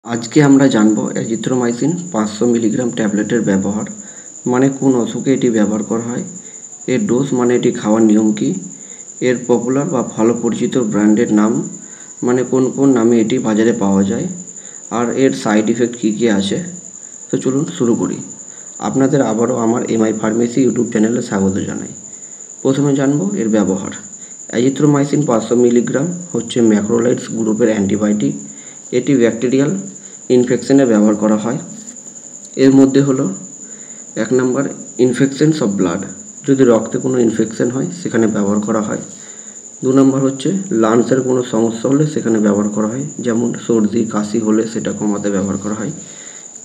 আজকে আমরা জানব অ্যাজিথ্রোমাইসিন 500 মিলিগ্রাম ট্যাবলেটের ব্যবহার, মানে কোন অসুখে এটি ব্যবহার করা হয়, এর ডোজ মানে এটি খাওয়ার নিয়ম কী, এর পপুলার বা ভালো পরিচিত ব্র্যান্ডের নাম মানে কোন কোন নামে এটি বাজারে পাওয়া যায়, আর এর সাইড ইফেক্ট কী কী আছে। তো চলুন শুরু করি। আপনাদের আবারও আমার এমআই ফার্মেসি ইউটিউব চ্যানেলে স্বাগত জানাই। প্রথমে জানব এর ব্যবহার। অ্যাজিথ্রোমাইসিন 500 মিলিগ্রাম হচ্ছে ম্যাক্রোলাইডস গ্রুপের অ্যান্টিবায়োটিক। এটি ব্যাকটেরিয়াল ইনফেকশনে ব্যবহার করা হয়। এর মধ্যে হলো 1 নম্বর ইনফেকশনস অফ ব্লাড, যদি রক্তে কোনো ইনফেকশন হয় সেখানে ব্যবহার করা হয়। 2 নম্বর হচ্ছে লাংসের কোনো সমস্যা হলে সেখানে ব্যবহার করা হয়, যেমন সর্দি কাশি হলে সেটা কমাতে ব্যবহার করা হয়।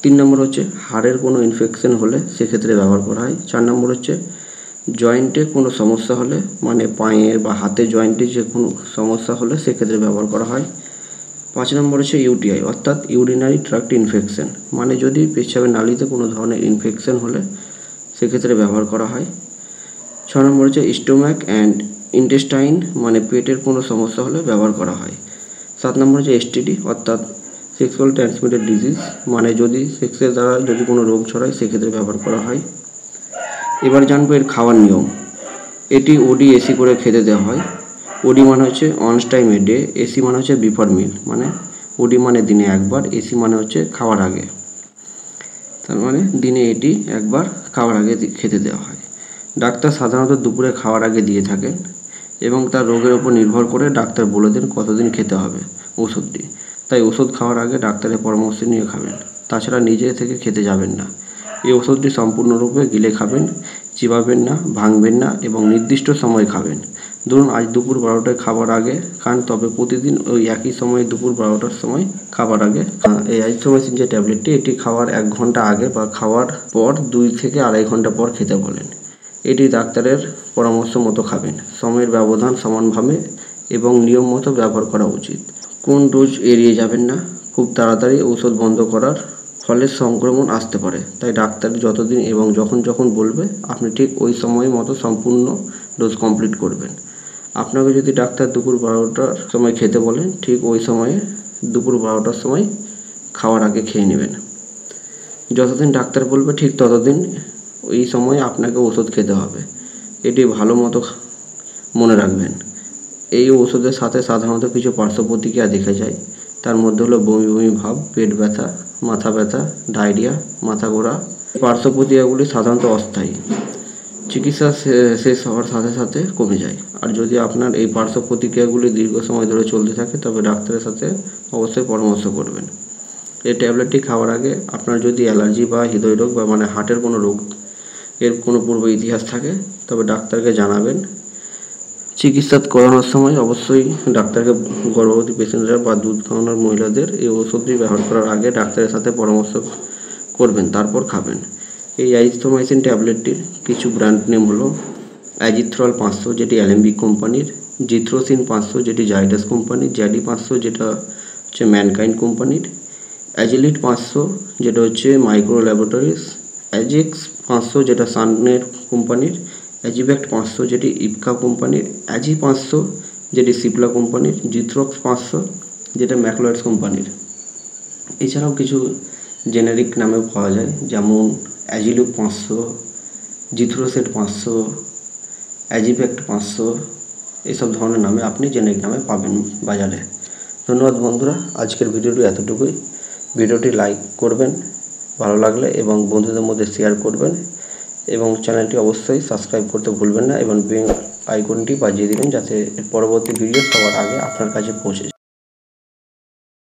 3 নম্বর হচ্ছে হাড়ের কোনো ইনফেকশন হলে সেক্ষেত্রে ব্যবহার করা হয়। 4 নম্বর হচ্ছে জয়েন্টে কোনো সমস্যা হলে, মানে পায়ের বা হাতের জয়েন্টে যে কোনো সমস্যা হলে সেক্ষেত্রে ব্যবহার করা হয়। 5 নম্বর হচ্ছে ইউটিআই অর্থাৎ ইউরিনারি ট্র্যাক্ট ইনফেকশন, মানে যদি পেচ্ছাবের নালীতে কোনো ধরনের ইনফেকশন হলে সেক্ষেত্রে ব্যবহার করা হয়। 6 নম্বর হচ্ছে স্টোম্যাক অ্যান্ড ইন্টেস্টাইন, মানে পেটের কোনো সমস্যা হলে ব্যবহার করা হয়। 7 নম্বর হচ্ছে এসটিডি অর্থাৎ সেক্সুয়াল ট্রান্সমিটেড ডিজিজ, মানে যদি সেক্সের দ্বারা যদি কোনো রোগ ছড়ায় সেক্ষেত্রে ব্যবহার করা হয়। এবার জানবো এর খাওয়ার নিয়ম। এটি ওডি এসি করে খেতে দেওয়া হয়। ওডি মানে হচ্ছে once time a day, AC মানে হচ্ছে বিফোর মিল, মানে ওডি মানে দিনে একবার, এসি মানে হচ্ছে খাওয়ার আগে, তার মানে দিনে এটি একবার খাওয়ার আগে খেতে দেওয়া হয়। ডাক্তার সাধারণত দুপুরে খাওয়ার আগে দিয়ে থাকেন এবং তার রোগের ওপর নির্ভর করে ডাক্তার বলে দেন কতদিন খেতে হবে ওষুধটি। তাই ওষুধ খাওয়ার আগে ডাক্তারের পরামর্শ নিয়ে খাবেন, তাছাড়া নিজে থেকে খেতে যাবেন না। এই ওষুধটি সম্পূর্ণরূপে গিলে খাবেন, চিবাবেন না, ভাঙবেন না এবং নির্দিষ্ট সময় খাবেন। ধরুন আজ দুপুর 12টায় খাবার আগে খান, তবে প্রতিদিন ওই একই সময় দুপুর 12টার সময় খাবার আগে এই অ্যাজিথ্রোমাইসিন যে ট্যাবলেটটি, এটি খাওয়ার 1 ঘন্টা আগে বা খাওয়ার পর 2 থেকে 2.5 ঘন্টা পর খেতে বলেন। এটি ডাক্তারের পরামর্শ মতো খাবেন। সময়ের ব্যবধান সমানভাবে এবং নিয়ম মতো ব্যবহার করা উচিত। কোন ডোজ এড়িয়ে যাবেন না। খুব তাড়াতাড়ি ঔষধ বন্ধ করার ফলে সংক্রমণ আসতে পারে, তাই ডাক্তার যতদিন এবং যখন বলবে আপনি ঠিক ওই সময় মতো সম্পূর্ণ ডোজ কমপ্লিট করবেন। আপনাকে যদি ডাক্তার দুপুর 12টার সময় খেতে বলেন, ঠিক ওই সময়ে দুপুর 12টার সময় খাওয়ার আগে খেয়ে নেবেন। যতদিন ডাক্তার বলবে ঠিক ততদিন ওই সময় আপনাকে ওষুধ খেতে হবে। এটি ভালো মতো মনে রাখবেন। এই ওষুধের সাথে সাধারণত কিছু পার্শ্ব প্রতিক্রিয়া দেখা যায়। তার মধ্যে হলো বমি বমি ভাব, পেট ব্যথা, মাথা ব্যথা, ডায়রিয়া, মাথা ঘোরা। পার্শ্ব প্রতিক্রিয়াগুলি সাধারণত অস্থায়ী, চিকিৎসা শেষ হওয়ার সাথে সাথে কমে যায়। আর যদি আপনার এই পার্শ্ব প্রতিক্রিয়াগুলি দীর্ঘ সময় ধরে চলতে থাকে তবে ডাক্তারের সাথে অবশ্যই পরামর্শ করবেন। এই ট্যাবলেটটি খাওয়ার আগে আপনার যদি অ্যালার্জি বা হৃদয়রোগ বা মানে হার্টের কোনো রোগ এর কোনো পূর্ব ইতিহাস থাকে তবে ডাক্তারকে জানাবেন। চিকিৎসা করানোর সময় অবশ্যই ডাক্তারকে, গর্ভবতী পেশেন্টরা বা দুধ খাওয়ানোর মহিলাদের এই ওষুধটি ব্যবহার করার আগে ডাক্তারের সাথে পরামর্শ করবেন, তারপর খাবেন। এই অ্যাজিথ্রোমাইসিন ট্যাবলেটটির কিছু ব্র্যান্ড নেম হলো অ্যাজিথ্রল 500 যেটি অ্যালেম্বিক কোম্পানির, জিথ্রোসিন 500 যেটি জাইডাস কোম্পানির, জ্যাডি 500 যেটা হচ্ছে ম্যানকাইন্ড কোম্পানির, অ্যাজিলিট 500 যেটা হচ্ছে মাইক্রো ল্যাবরেটরিজ, অ্যাজেক্স 500 যেটা সাননের কোম্পানির, অ্যাজিভ্যাক্ট 500 যেটি ইপকা কোম্পানির, অ্যাজি 500 যেটি সিপলা কোম্পানির, জিথ্রক্স 500 যেটা ম্যাক্রোলাইডস কোম্পানির। এছাড়াও কিছু জেনেরিক নামেও পাওয়া যায়, যেমন অ্যাজিলুক 500, জিথ্রোসেট 500, অ্যাজিভ্যাক্ট 500, এইসব ধরনের নামে আপনি জেনেরিক নামে পাবেন বাজারে। ধন্যবাদ বন্ধুরা, আজকের ভিডিওটি এতটুকুই। ভিডিওটি লাইক করবেন ভালো লাগলে এবং বন্ধুদের মধ্যে শেয়ার করবেন এবং চ্যানেলটি অবশ্যই সাবস্ক্রাইব করতে ভুলবেন না এবং বেল আইকনটি বাজিয়ে দেবেন যাতে পরবর্তী ভিডিও সবার আগে আপনার কাছে পৌঁছে যায়।